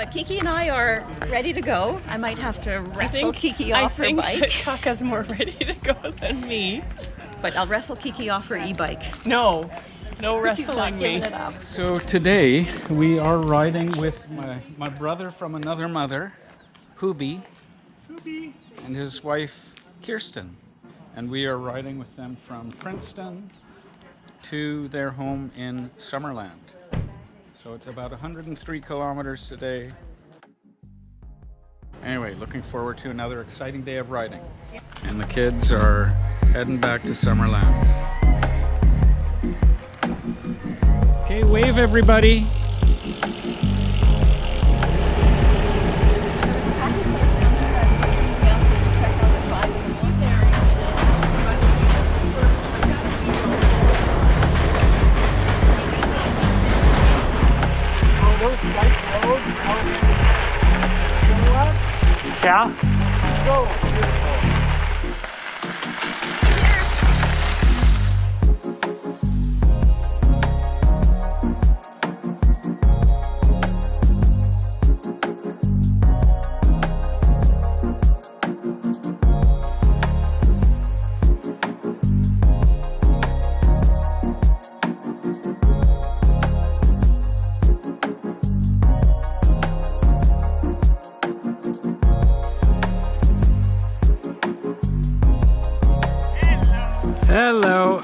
But Kiki and I are ready to go. I might have to wrestle Kiki off her bike. I think Kaka's more ready to go than me. But I'll wrestle Kiki off her e-bike. No wrestling She's not me. giving it up. So today we are riding with my brother from another mother, Hubie, and his wife, Kirsten. And we are riding with them from Princeton to their home in Summerland. So it's about 103 kilometers today. Anyway, looking forward to another exciting day of riding. And the kids are heading back to Summerland. Okay, wave everybody. Yeah? So beautiful. Hello.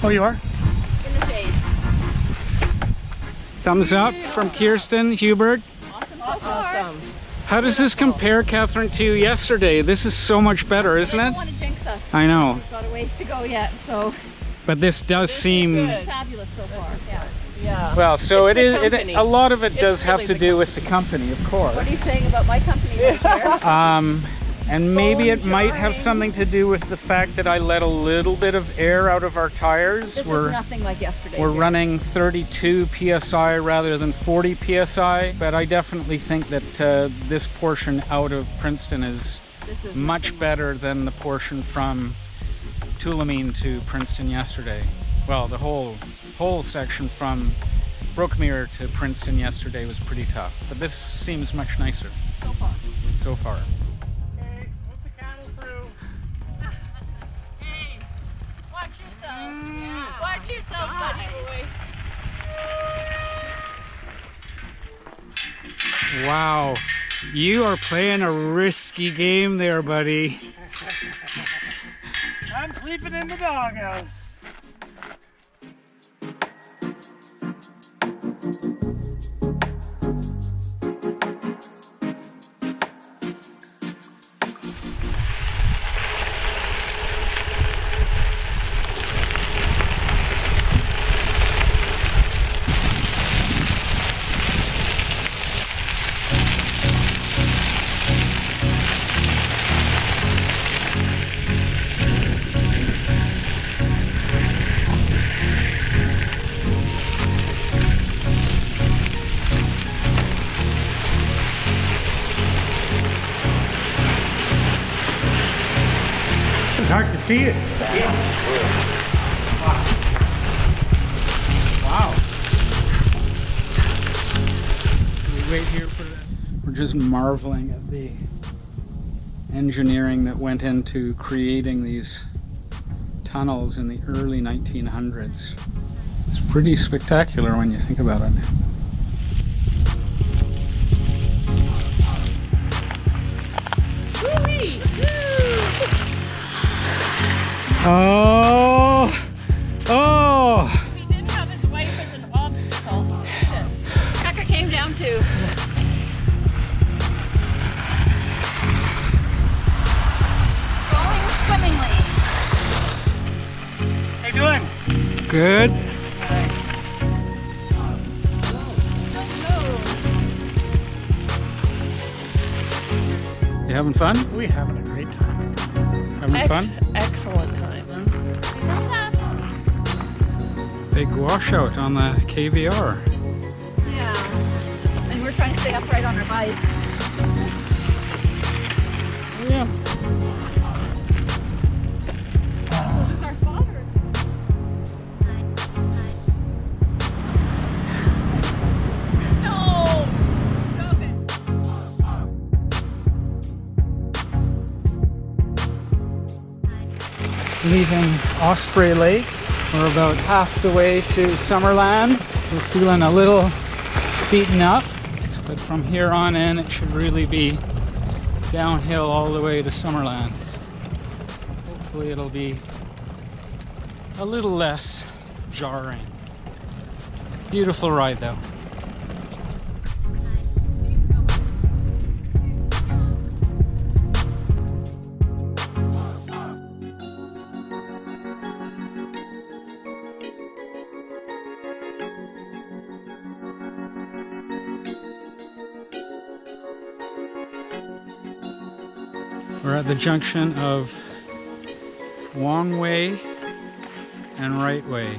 Oh, you are? In the shade. Thumbs up from Kirsten, Hubert. Awesome so far. How does this compare, Catherine, to yesterday? This is so much better, isn't I it? don't want to jinx us. I know. We've got a ways to go yet, so. But this does seem... Fabulous so far. Yeah. Well, so It's the company. a lot of it does It's have really to do with the company, of course. What are you saying about my company right there? And maybe it might have something to do with the fact that I let a little bit of air out of our tires. This is nothing like yesterday. We're here. running 32 psi rather than 40 psi, but I definitely think that this portion out of Princeton is much better than the portion from Tulameen to Princeton yesterday. Well, the whole section from Brookmere to Princeton yesterday was pretty tough, but this seems much nicer. So far. Watch yourself, buddy boy. Wow, you are playing a risky game there, buddy. I'm sleeping in the doghouse. It's hard to see it. Wow. We wait here for that. We're just marveling at the engineering that went into creating these tunnels in the early 1900s. It's pretty spectacular when you think about it. Oh! Oh! If he didn't have his wife as an Good. You having fun? We having a great time. Having fun? Excellent time. Big washout on the KVR. Yeah. And we're trying to stay upright on our bikes. Yeah. This is our spotter. No! Stop it. Leaving Osprey Lake. We're about half the way to Summerland. We're feeling a little beaten up, but from here on in it should really be downhill all the way to Summerland. Hopefully it'll be a little less jarring. Beautiful ride though. We're at the junction of Wong Way and Right Way.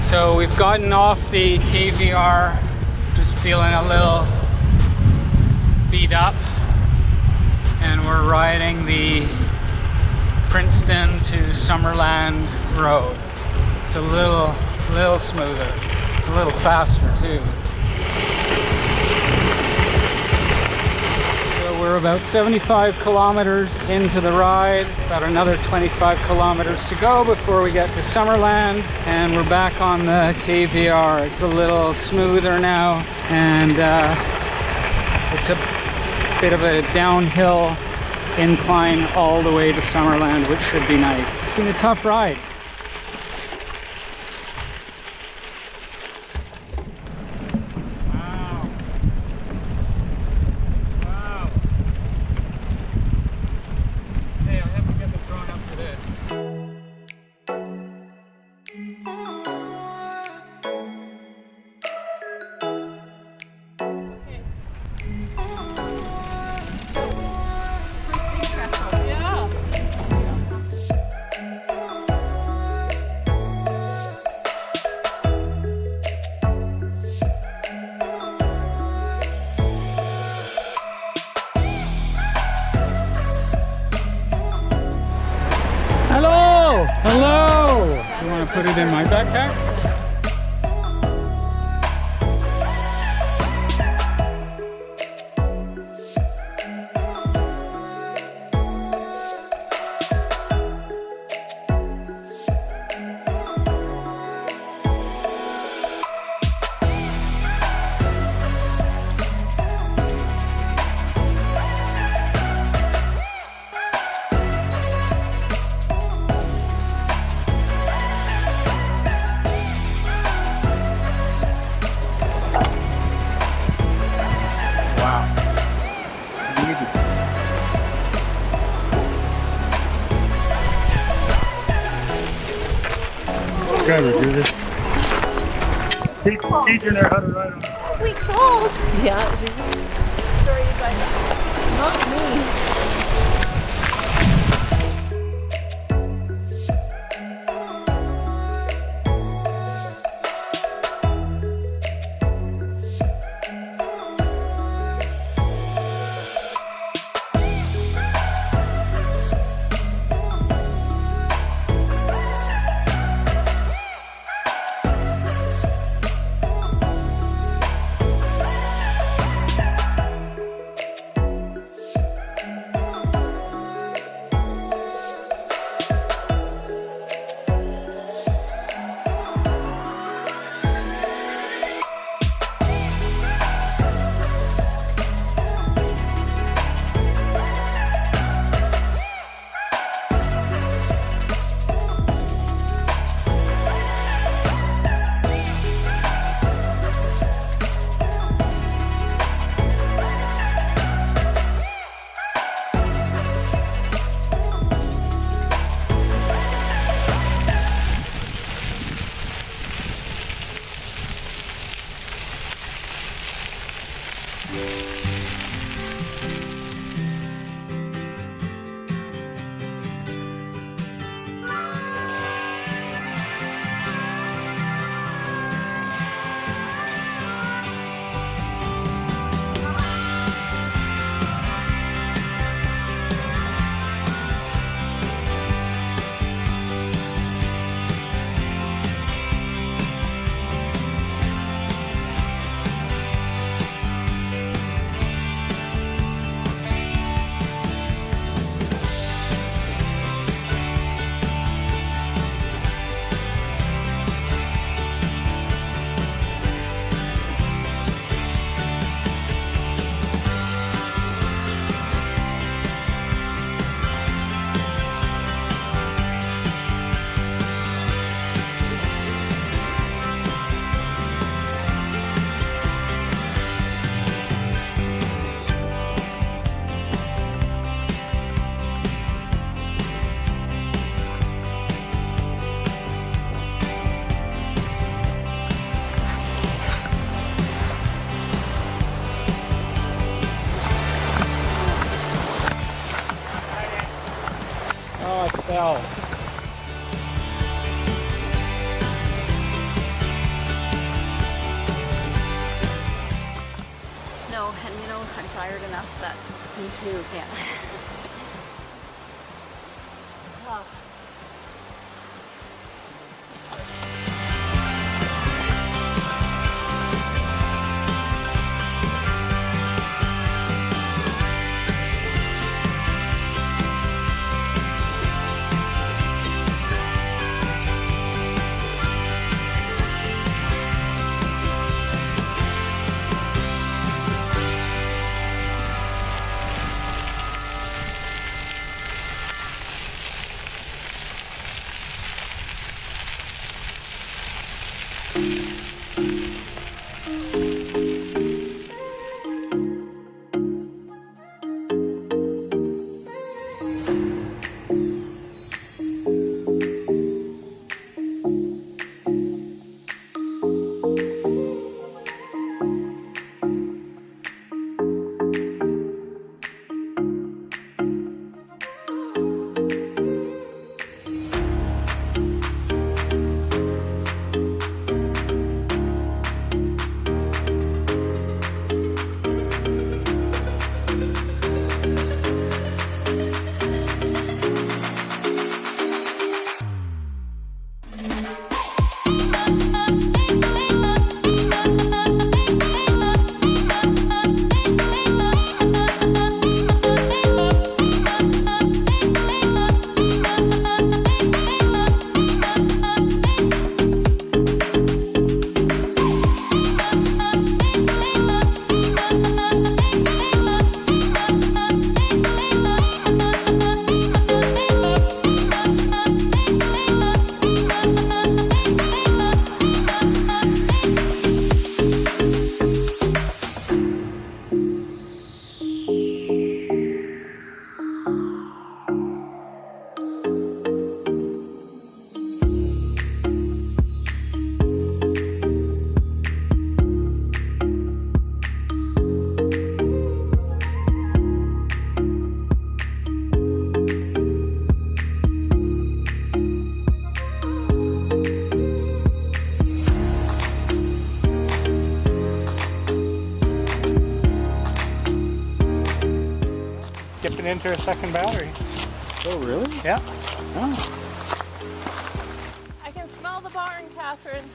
So we've gotten off the KVR, just feeling a little beat up, and we're riding the Princeton to Summerland road. It's a little smoother, a little faster too. We're about 75 kilometers into the ride, about another 25 kilometers to go before we get to Summerland, and we're back on the KVR. It's a little smoother now, and it's a bit of a downhill incline all the way to Summerland, which should be nice. It's been a tough ride. Hello! You want to put it in my backpack? Driver, do this. Teaching her how to ride on the car. Weeks old. Yeah. Sorry, but not me. tired enough that. Me too. Yeah. Skipping into a second battery. Oh, really? Yeah. Oh. I can smell the barn, Catherine.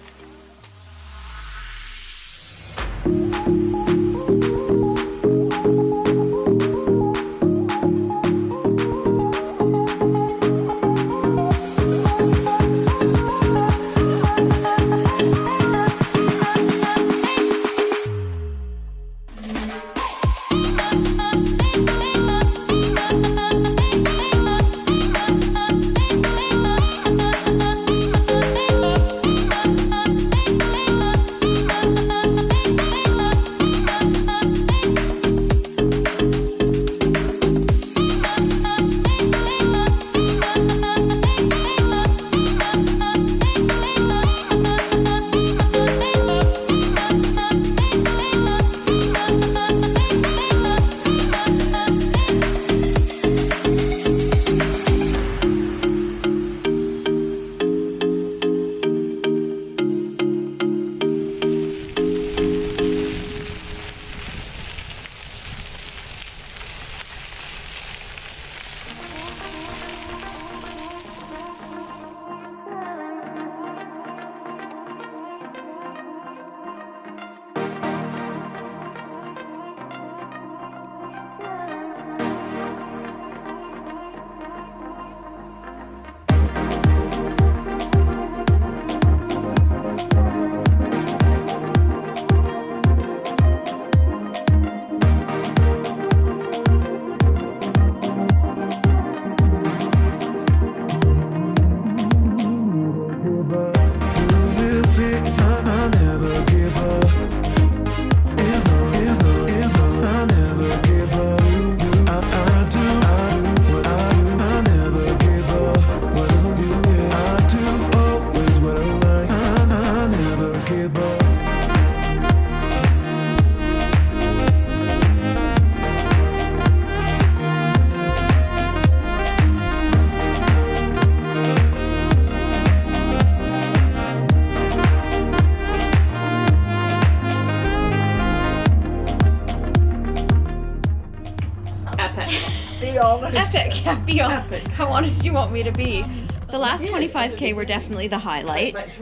can't be how honest do you want me to be? The last 25K were definitely the highlight.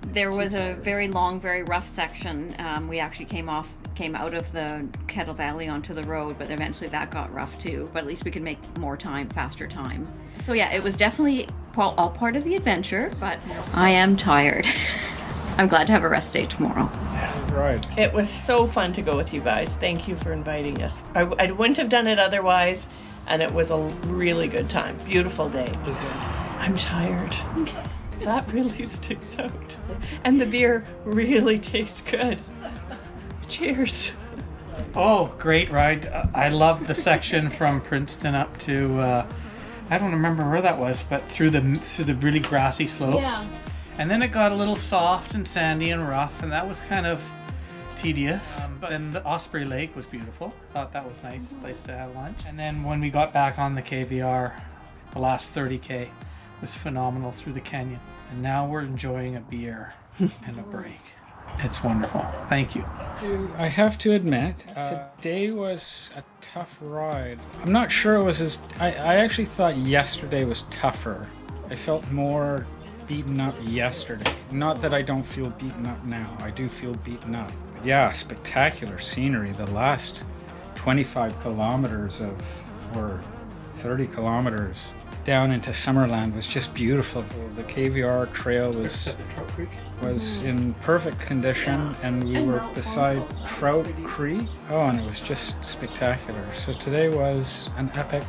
There was a very long, very rough section. We actually came out of the Kettle Valley onto the road, but eventually that got rough too. But at least we could make more time, faster time. So yeah, it was definitely all part of the adventure, but I am tired. I'm glad to have a rest day tomorrow. Right. It was so fun to go with you guys. Thank you for inviting us. I wouldn't have done it otherwise, and it was a really good time. Beautiful day. I'm tired. That really sticks out. And the beer really tastes good. Cheers. Oh, great ride. I loved the section from Princeton up to, I don't remember where that was, but through the really grassy slopes. Yeah. And then it got a little soft and sandy and rough, and that was kind of tedious. But then the Osprey Lake was beautiful. Thought that was a nice place to have lunch. And then when we got back on the KVR, the last 30K was phenomenal through the canyon. And now we're enjoying a beer and a break. It's wonderful. Thank you. I have to admit, today was a tough ride. I'm not sure it was as... I actually thought yesterday was tougher. I felt more beaten up yesterday. Not that I don't feel beaten up now. I do feel beaten up. But yeah, spectacular scenery. The last 25 kilometers or 30 kilometers down into Summerland was just beautiful. The KVR trail was in perfect condition, and we were beside Trout Creek. Oh, and it was just spectacular. So today was an epic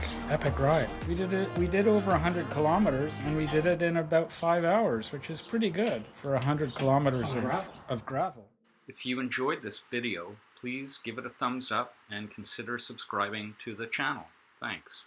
ride. We did over 100 kilometers, and we did it in about 5 hours, which is pretty good for 100 kilometers of gravel. If you enjoyed this video, please give it a thumbs up and consider subscribing to the channel. Thanks.